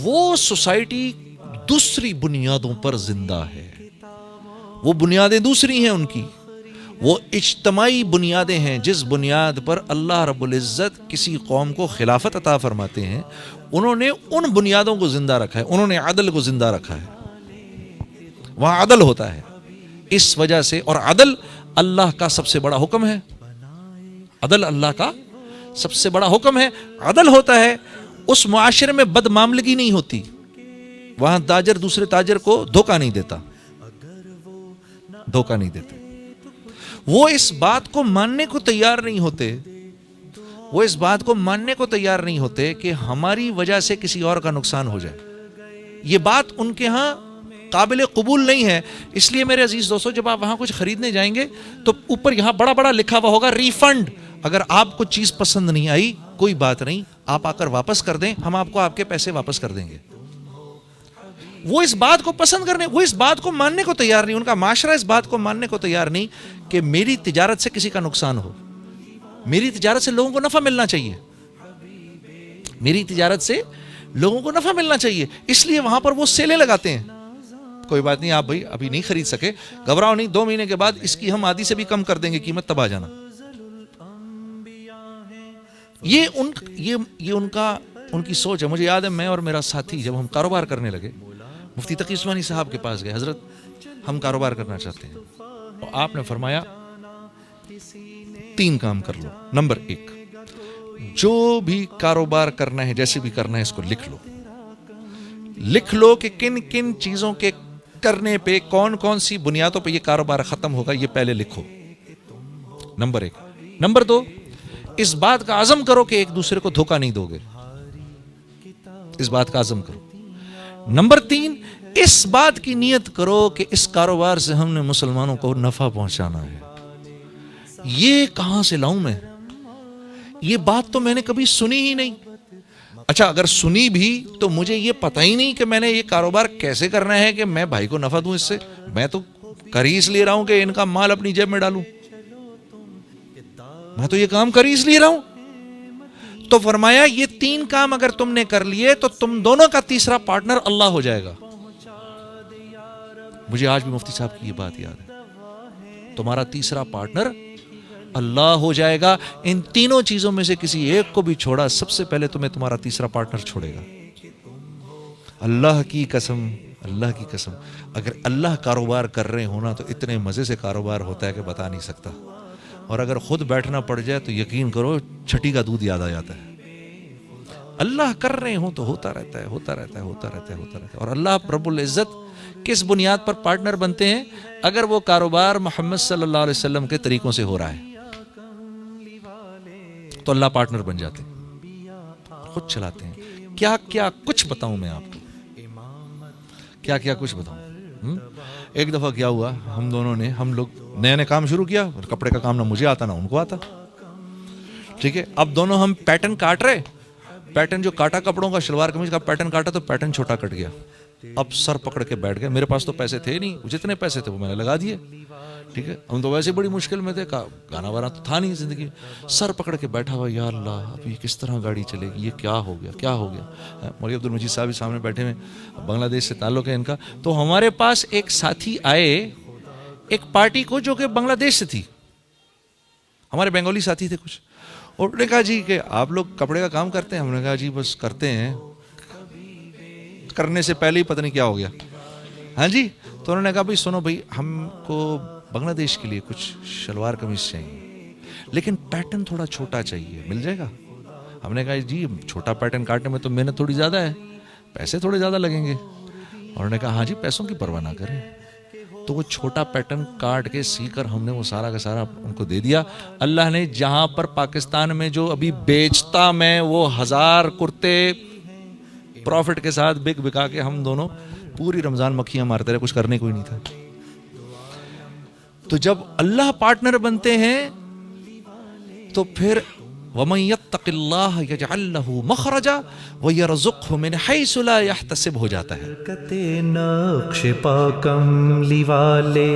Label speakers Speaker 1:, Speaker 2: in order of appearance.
Speaker 1: وہ سوسائٹی دوسری بنیادوں پر زندہ ہے، وہ بنیادیں دوسری ہیں ان کی، وہ اجتماعی بنیادیں ہیں جس بنیاد پر اللہ رب العزت کسی قوم کو خلافت عطا فرماتے ہیں، انہوں نے ان بنیادوں کو زندہ رکھا ہے، انہوں نے عدل کو زندہ رکھا ہے، وہاں عدل ہوتا ہے اس وجہ سے، اور عدل اللہ کا سب سے بڑا حکم ہے، عدل اللہ کا سب سے بڑا حکم ہے، عدل ہوتا ہے، اس معاشرے میں بد معاملگی نہیں ہوتی، وہاں تاجر دوسرے تاجر کو دھوکہ نہیں دیتا، دھوکہ نہیں دیتے، وہ اس بات کو ماننے کو تیار نہیں ہوتے، وہ اس بات کو ماننے کو تیار نہیں ہوتے کہ ہماری وجہ سے کسی اور کا نقصان ہو جائے، یہ بات ان کے ہاں قابل قبول نہیں ہے۔ اس لیے میرے عزیز دوستو، جب آپ وہاں کچھ خریدنے جائیں گے تو اوپر یہاں بڑا بڑا لکھا ہوا ہوگا ریفنڈ، اگر آپ کو چیز پسند نہیں آئی کوئی بات نہیں، آپ آ کر واپس کر دیں، ہم آپ کو آپ کے پیسے واپس کر دیں گے۔ وہ اس بات کو پسند کرنے، وہ اس بات کو ماننے کو تیار نہیں، ان کا معاشرہ اس بات کو ماننے کو تیار نہیں کہ میری تجارت سے کسی کا نقصان ہو، میری تجارت سے لوگوں کو نفع ملنا چاہیے، میری تجارت سے لوگوں کو نفع ملنا چاہیے، اس لیے وہاں پر وہ سیلیں لگاتے ہیں۔ کوئی بات نہیں، آپ بھائی ابھی نہیں خرید سکے، گھبراؤ نہیں، 2 مہینے کے بعد اس کی ہم آدھی سے بھی کم کر دیں گے قیمت، تب آ جانا۔ یہ ان کی سوچ ہے۔ مجھے یاد ہے میں اور میرا ساتھی جب ہم کاروبار کرنے لگے، مفتی تقی عثمانی صاحب کے پاس گئے، حضرت ہم کاروبار کرنا چاہتے ہیں، اور آپ نے فرمایا 3 کام کر لو۔ نمبر 1، جو بھی کاروبار کرنا ہے، جیسے بھی کرنا ہے، اس کو لکھ لو کہ کن کن چیزوں کے کرنے پہ، کون کون سی بنیادوں پہ یہ کاروبار ختم ہوگا، یہ پہلے لکھو، نمبر 1۔ نمبر 2، اس بات کا عزم کرو کہ ایک دوسرے کو دھوکہ نہیں دو گے، اس بات کا عزم کرو۔ نمبر 3، اس بات کی نیت کرو کہ اس کاروبار سے ہم نے مسلمانوں کو نفع پہنچانا ہے۔ یہ کہاں سے لاؤں میں؟ یہ بات تو میں نے کبھی سنی ہی نہیں۔ اچھا، اگر سنی بھی تو مجھے یہ پتہ ہی نہیں کہ میں نے یہ کاروبار کیسے کرنا ہے کہ میں بھائی کو نفع دوں اس سے، میں تو کر ہی اس لیے رہا ہوں کہ ان کا مال اپنی جیب میں ڈالوں، میں تو یہ کام کر ہی اس لیے رہا ہوں۔ تو فرمایا یہ 3 کام اگر تم نے کر لیے تو تم دونوں کا تیسرا پارٹنر اللہ ہو جائے گا۔ مجھے آج بھی مفتی صاحب کی یہ بات یاد ہے، تمہارا تیسرا پارٹنر اللہ ہو جائے گا۔ ان تینوں چیزوں میں سے کسی ایک کو بھی چھوڑا، سب سے پہلے تمہیں تمہارا تیسرا پارٹنر چھوڑے گا۔ اللہ کی قسم، اللہ کی قسم، اگر اللہ کاروبار کر رہے ہونا تو اتنے مزے سے کاروبار ہوتا ہے کہ بتا نہیں سکتا، اور اگر خود بیٹھنا پڑ جائے تو یقین کرو چھٹی کا دودھ یاد آ جاتا ہے۔ اللہ کر رہے ہوں تو ہوتا رہتا ہے، ہوتا رہتا ہے، ہوتا رہتا ہے، ہوتا رہتا ہے۔ اور اللہ رب العزت کس بنیاد پر پارٹنر بنتے ہیں؟ اگر وہ کاروبار محمد صلی اللہ علیہ وسلم کے طریقوں سے ہو رہا ہے تو اللہ پارٹنر بن جاتے ہیں، خود چلاتے ہیں۔ کیا کیا کچھ بتاؤں میں آپ کو، کیا کیا کچھ بتاؤں۔ ایک دفعہ کیا ہوا، ہم لوگ نیا کام شروع کیا، کپڑے کا کام نہ مجھے آتا نہ ان کو آتا، ٹھیک ہے۔ اب دونوں ہم پیٹرن کاٹ رہے، پیٹرن جو کاٹا کپڑوں کا، شلوار قمیض کا پیٹرن کاٹا تو پیٹرن چھوٹا کٹ گیا۔ اب سر پکڑ کے بیٹھ گئے، میرے پاس تو پیسے تھے نہیں، جتنے پیسے تھے وہ میں نے لگا دیے، ٹھیک ہے۔ ہم تو ویسے بڑی مشکل میں تھے، گانا وانا تو تھا نہیں زندگی، سر پکڑ کے بیٹھا ہوا، یا اللہ اب یہ کس طرح گاڑی چلے گی، یہ کیا ہو گیا، کیا ہو گیا۔ مولوی عبد المجید صاحب سامنے بیٹھے ہوئے، بنگلہ دیش سے تعلق ہے ان کا، تو ہمارے پاس ایک ساتھی آئے ایک پارٹی کو جو کہ بنگلہ دیش سے تھی، ہمارے بنگالی ساتھی تھے کچھ، اور انہوں نے کہا جی کہ آپ لوگ کپڑے کا کام کرتے ہیں؟ ہم نے کہا جی بس کرتے ہیں، کرنے سے پہلے ہی پتہ نہیں کیا ہو گیا، ہاں جی۔ تو انہوں نے کہا بھائی سنو بھائی، ہم کو بنگلہ دیش کے لیے کچھ شلوار قمیض چاہیے، لیکن پیٹرن تھوڑا چھوٹا چاہیے، مل جائے گا؟ ہم نے کہا جی چھوٹا پیٹرن کاٹنے میں تو محنت تھوڑی زیادہ ہے، پیسے تھوڑے زیادہ لگیں گے۔ اور انہوں نے کہا ہاں جی پیسوں کی پرواہ نہ کریں۔ تو وہ چھوٹا پیٹرن کاٹ کے سی کر ہم نے وہ سارا کا سارا ان کو دے دیا۔ اللہ نے جہاں پر پاکستان میں جو ابھی بیچتا میں وہ 1000 کرتے پروفٹ کے ساتھ بکا کے ہم دونوں پوری رمضان مکھیاں مارتے رہے، کچھ کرنے کوئی نہیں تھا۔ تو جب اللہ پارٹنر بنتے ہیں تو پھر وَمَن يَتَّقِ اللَّهَ يَجْعَل لَّهُ مَخْرَجًا وَيَرْزُقْهُ مِنْ حَيْثُ لَا يَحْتَسِبُ ہو جاتا ہے۔
Speaker 2: نقش پا کملی والے